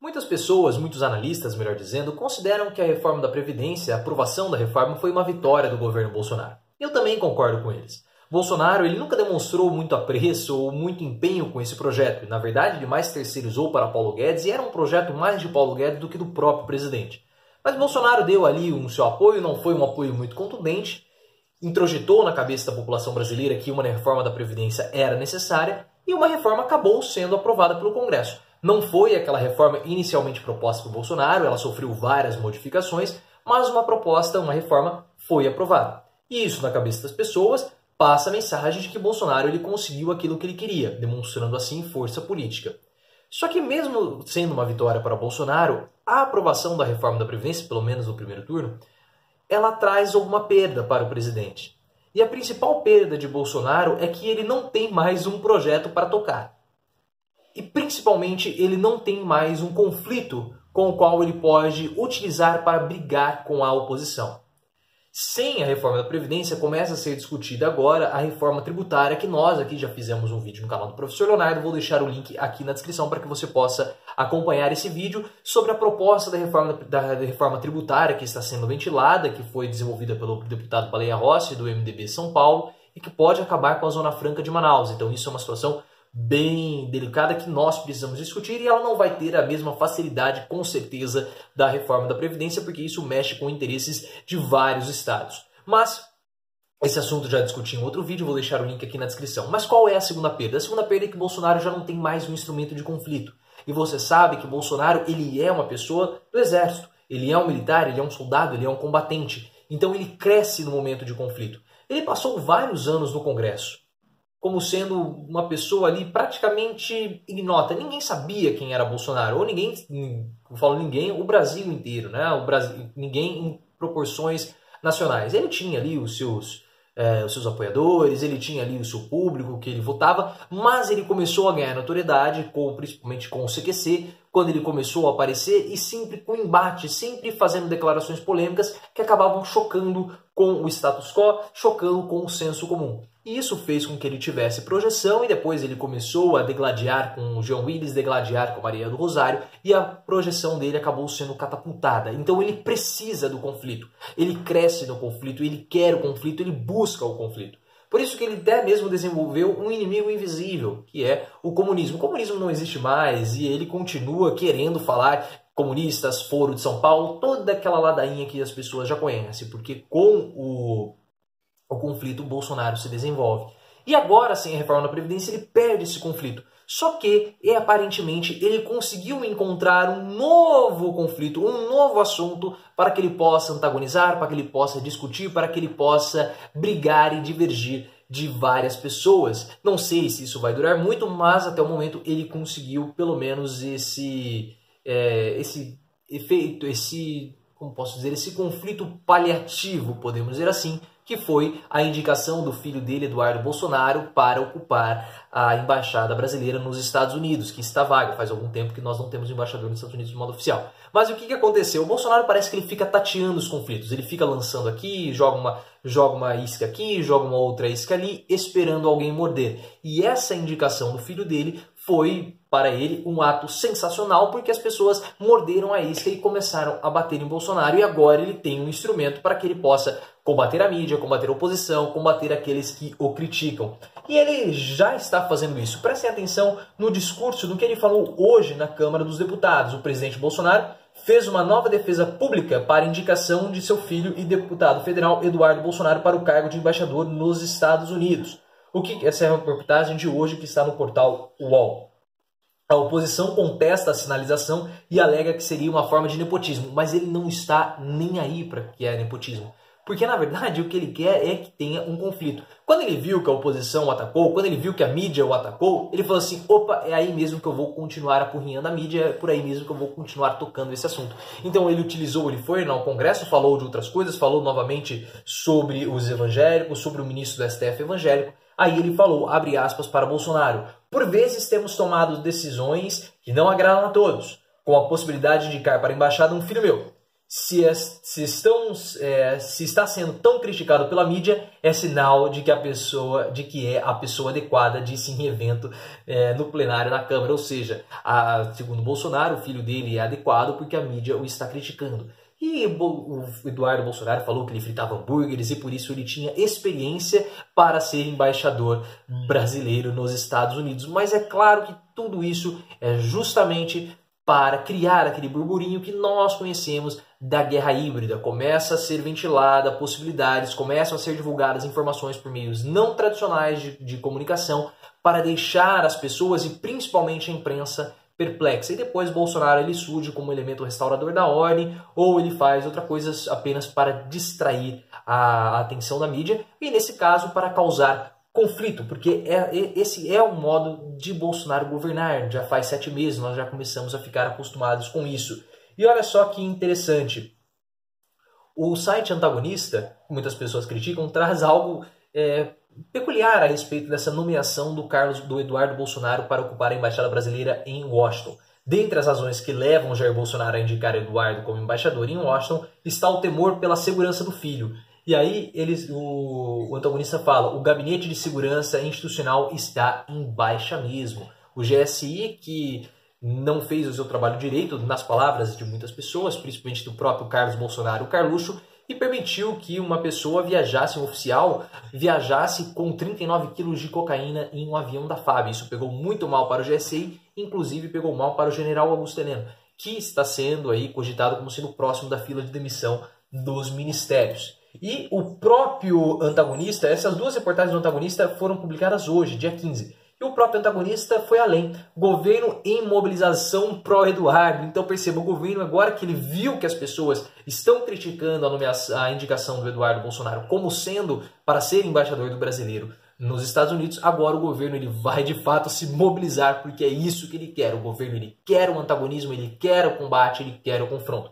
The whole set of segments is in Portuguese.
Muitas pessoas, muitos analistas, melhor dizendo, consideram que a reforma da Previdência, a aprovação da reforma, foi uma vitória do governo Bolsonaro. Eu também concordo com eles. Bolsonaro ele nunca demonstrou muito apreço ou muito empenho com esse projeto. Na verdade, ele mais terceirizou para Paulo Guedes e era um projeto mais de Paulo Guedes do que do próprio presidente. Mas Bolsonaro deu ali um seu apoio, não foi um apoio muito contundente, introjetou na cabeça da população brasileira que uma reforma da Previdência era necessária e uma reforma acabou sendo aprovada pelo Congresso. Não foi aquela reforma inicialmente proposta por Bolsonaro, ela sofreu várias modificações, mas uma reforma foi aprovada. E isso na cabeça das pessoas passa a mensagem de que Bolsonaro ele conseguiu aquilo que ele queria, demonstrando assim força política. Só que mesmo sendo uma vitória para Bolsonaro, a aprovação da reforma da Previdência, pelo menos no primeiro turno, ela traz alguma perda para o presidente. E a principal perda de Bolsonaro é que ele não tem mais um projeto para tocar. E principalmente ele não tem mais um conflito com o qual ele pode utilizar para brigar com a oposição. Sem a reforma da Previdência, começa a ser discutida agora a reforma tributária, que nós aqui já fizemos um vídeo no canal do Professor Leonardo. Vou deixar o link aqui na descrição para que você possa acompanhar esse vídeo sobre a proposta da reforma tributária que está sendo ventilada, que foi desenvolvida pelo deputado Baleia Rossi, do MDB São Paulo, e que pode acabar com a Zona Franca de Manaus. Então isso é uma situação bem delicada que nós precisamos discutir e ela não vai ter a mesma facilidade, com certeza, da reforma da Previdência, porque isso mexe com interesses de vários estados. Mas esse assunto já discuti em outro vídeo, vou deixar o link aqui na descrição. Mas qual é a segunda perda? A segunda perda é que Bolsonaro já não tem mais um instrumento de conflito. E você sabe que Bolsonaro ele é uma pessoa do exército, ele é um militar, ele é um soldado, ele é um combatente. Então ele cresce no momento de conflito. Ele passou vários anos no Congresso como sendo uma pessoa ali praticamente ignota. Ninguém sabia quem era Bolsonaro, ou ninguém, eu falo ninguém, o Brasil inteiro, né? Ninguém em proporções nacionais. Ele tinha ali os seus apoiadores, ele tinha ali o seu público que ele votava, mas ele começou a ganhar notoriedade, principalmente com o CQC, quando ele começou a aparecer e sempre com embate, sempre fazendo declarações polêmicas que acabavam chocando com o status quo, chocando com o senso comum. E isso fez com que ele tivesse projeção e depois ele começou a degladiar com o João Willis, degladiar com a Maria do Rosário e a projeção dele acabou sendo catapultada. Então ele precisa do conflito, ele cresce no conflito, ele quer o conflito, ele busca o conflito. Por isso que ele até mesmo desenvolveu um inimigo invisível, que é o comunismo. O comunismo não existe mais e ele continua querendo falar comunistas, Foro de São Paulo, toda aquela ladainha que as pessoas já conhecem, porque com o conflito o Bolsonaro se desenvolve. E agora, sem a reforma da Previdência, ele perde esse conflito. Só que, aparentemente, ele conseguiu encontrar um novo conflito, um novo assunto para que ele possa antagonizar, para que ele possa discutir, para que ele possa brigar e divergir de várias pessoas. Não sei se isso vai durar muito, mas até o momento ele conseguiu pelo menos esse efeito, como posso dizer, esse conflito paliativo, podemos dizer assim, que foi a indicação do filho dele, Eduardo Bolsonaro, para ocupar a embaixada brasileira nos Estados Unidos, que está vaga. Faz algum tempo que nós não temos embaixador nos Estados Unidos de modo oficial. Mas o que aconteceu? O Bolsonaro parece que ele fica tateando os conflitos. Ele fica lançando aqui, joga uma isca aqui, joga uma outra isca ali, esperando alguém morder. E essa indicação do filho dele foi, para ele, um ato sensacional, porque as pessoas morderam a isca e começaram a bater em Bolsonaro. E agora ele tem um instrumento para que ele possa combater a mídia, combater a oposição, combater aqueles que o criticam. E ele já está fazendo isso. Prestem atenção no discurso do que ele falou hoje na Câmara dos Deputados. O presidente Bolsonaro fez uma nova defesa pública para indicação de seu filho e deputado federal Eduardo Bolsonaro para o cargo de embaixador nos Estados Unidos. Essa é uma reportagem de hoje que está no portal UOL. A oposição contesta a sinalização e alega que seria uma forma de nepotismo, mas ele não está nem aí para que é nepotismo. Porque, na verdade, o que ele quer é que tenha um conflito. Quando ele viu que a oposição o atacou, quando ele viu que a mídia o atacou, ele falou assim, opa, é aí mesmo que eu vou continuar apurrinhando a mídia, é por aí mesmo que eu vou continuar tocando esse assunto. Então ele foi ao Congresso, falou de outras coisas, falou novamente sobre os evangélicos, sobre o ministro do STF evangélico. Aí ele falou, abre aspas para Bolsonaro, por vezes temos tomado decisões que não agradam a todos, com a possibilidade de indicar para a embaixada um filho meu. se está sendo tão criticado pela mídia, é sinal de que é a pessoa adequada, disse em evento no plenário na Câmara. Ou seja, segundo Bolsonaro, o filho dele é adequado porque a mídia o está criticando. E o Eduardo Bolsonaro falou que ele fritava hambúrgueres e por isso ele tinha experiência para ser embaixador brasileiro nos Estados Unidos. Mas é claro que tudo isso é justamente para criar aquele burburinho que nós conhecemos da guerra híbrida. Começa a ser ventilada possibilidades, começam a ser divulgadas informações por meios não tradicionais de comunicação para deixar as pessoas e principalmente a imprensa perplexa. E depois Bolsonaro ele surge como elemento restaurador da ordem ou ele faz outra coisa apenas para distrair a atenção da mídia e nesse caso para causar conflito, porque esse é o modo de Bolsonaro governar. Já faz 7 meses, nós já começamos a ficar acostumados com isso. E olha só que interessante, o site antagonista, que muitas pessoas criticam, traz algo peculiar a respeito dessa nomeação do Eduardo Bolsonaro para ocupar a Embaixada Brasileira em Washington. Dentre as razões que levam Jair Bolsonaro a indicar Eduardo como embaixador em Washington, está o temor pela segurança do filho. E aí o antagonista fala, o Gabinete de Segurança Institucional está em baixa mesmo. O GSI, que não fez o seu trabalho direito, nas palavras de muitas pessoas, principalmente do próprio Carlos Bolsonaro, o Carluxo, e permitiu que uma pessoa viajasse, um oficial, viajasse com 39 quilos de cocaína em um avião da FAB. Isso pegou muito mal para o GSI, inclusive pegou mal para o general Augusto Heleno, que está sendo aí cogitado como sendo próximo da fila de demissão dos ministérios. E o próprio antagonista, essas duas reportagens do antagonista foram publicadas hoje, dia 15. E o próprio antagonista foi além. Governo em mobilização pró-Eduardo. Então perceba, o governo, agora que ele viu que as pessoas estão criticando a indicação do Eduardo Bolsonaro como sendo para ser embaixador do brasileiro nos Estados Unidos, agora o governo ele vai de fato se mobilizar, porque é isso que ele quer. O governo ele quer o antagonismo, ele quer o combate, ele quer o confronto.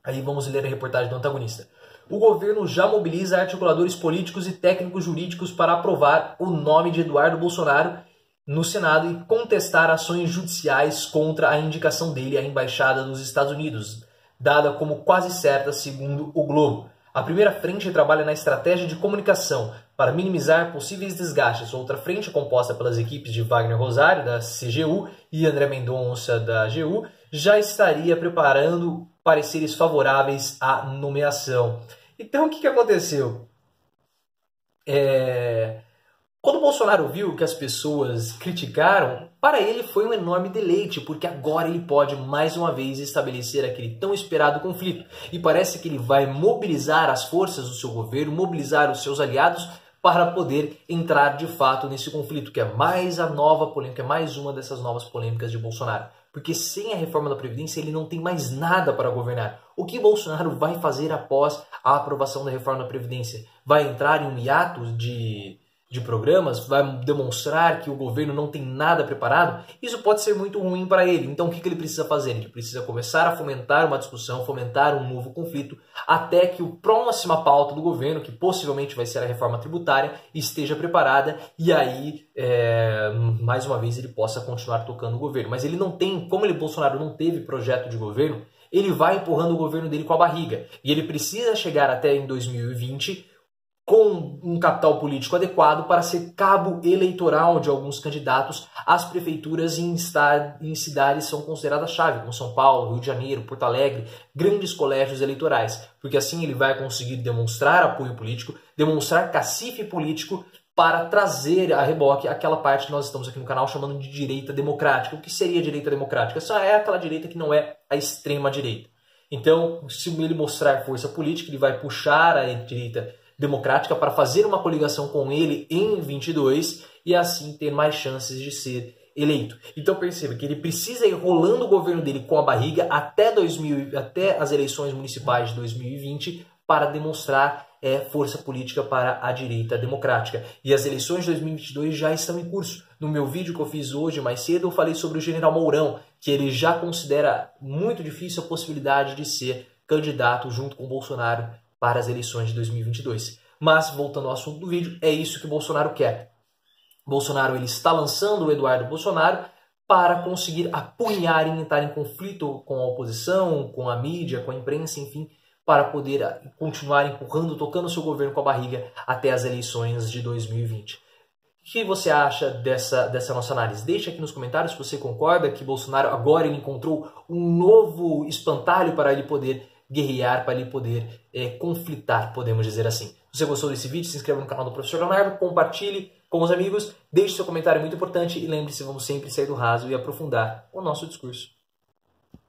Aí vamos ler a reportagem do antagonista. O governo já mobiliza articuladores políticos e técnicos jurídicos para aprovar o nome de Eduardo Bolsonaro no Senado e contestar ações judiciais contra a indicação dele à Embaixada dos Estados Unidos, dada como quase certa segundo o Globo. A primeira frente trabalha na estratégia de comunicação para minimizar possíveis desgastes. Outra frente, composta pelas equipes de Wagner Rosário, da CGU, e André Mendonça, da AGU, já estaria preparando pareceres favoráveis à nomeação. Então, o que aconteceu? Quando o Bolsonaro viu que as pessoas criticaram, para ele foi um enorme deleite, porque agora ele pode mais uma vez estabelecer aquele tão esperado conflito. E parece que ele vai mobilizar as forças do seu governo, mobilizar os seus aliados para poder entrar de fato nesse conflito, que é mais a nova polêmica, é mais uma dessas novas polêmicas de Bolsonaro. Porque sem a reforma da Previdência ele não tem mais nada para governar. O que Bolsonaro vai fazer após a aprovação da reforma da Previdência? Vai entrar em um hiato de programas? Vai demonstrar que o governo não tem nada preparado? Isso pode ser muito ruim para ele. Então o que ele precisa fazer? Ele precisa começar a fomentar uma discussão, fomentar um novo conflito, até que a próxima pauta do governo, que possivelmente vai ser a reforma tributária, esteja preparada e aí, mais uma vez, ele possa continuar tocando o governo. Mas ele não tem, como Bolsonaro não teve projeto de governo, ele vai empurrando o governo dele com a barriga. E ele precisa chegar até em 2020 com um capital político adequado para ser cabo eleitoral de alguns candidatos às prefeituras em cidades que são consideradas chave, como São Paulo, Rio de Janeiro, Porto Alegre, grandes colégios eleitorais, porque assim ele vai conseguir demonstrar apoio político, demonstrar cacife político para trazer a reboque aquela parte que nós estamos aqui no canal chamando de direita democrática. O que seria direita democrática? Só é aquela direita que não é a extrema direita. Então, se ele mostrar força política, ele vai puxar a direita democrática para fazer uma coligação com ele em 22 e assim ter mais chances de ser eleito. Então perceba que ele precisa ir rolando o governo dele com a barriga até as eleições municipais de 2020 para demonstrar força política para a direita democrática. E as eleições de 2022 já estão em curso. No meu vídeo que eu fiz hoje, mais cedo, eu falei sobre o general Mourão, que ele já considera muito difícil a possibilidade de ser candidato junto com Bolsonaro para as eleições de 2022. Mas, voltando ao assunto do vídeo, é isso que Bolsonaro quer. Bolsonaro ele está lançando o Eduardo Bolsonaro para conseguir apunhar e entrar em conflito com a oposição, com a mídia, com a imprensa, enfim, para poder continuar empurrando, tocando seu governo com a barriga até as eleições de 2020. O que você acha dessa nossa análise? Deixa aqui nos comentários se você concorda que Bolsonaro agora ele encontrou um novo espantalho para ele poder guerrear, para ele poder conflitar, podemos dizer assim. Se você gostou desse vídeo, se inscreva no canal do Professor Leonardo, compartilhe com os amigos, deixe seu comentário muito importante e lembre-se, vamos sempre sair do raso e aprofundar o nosso discurso.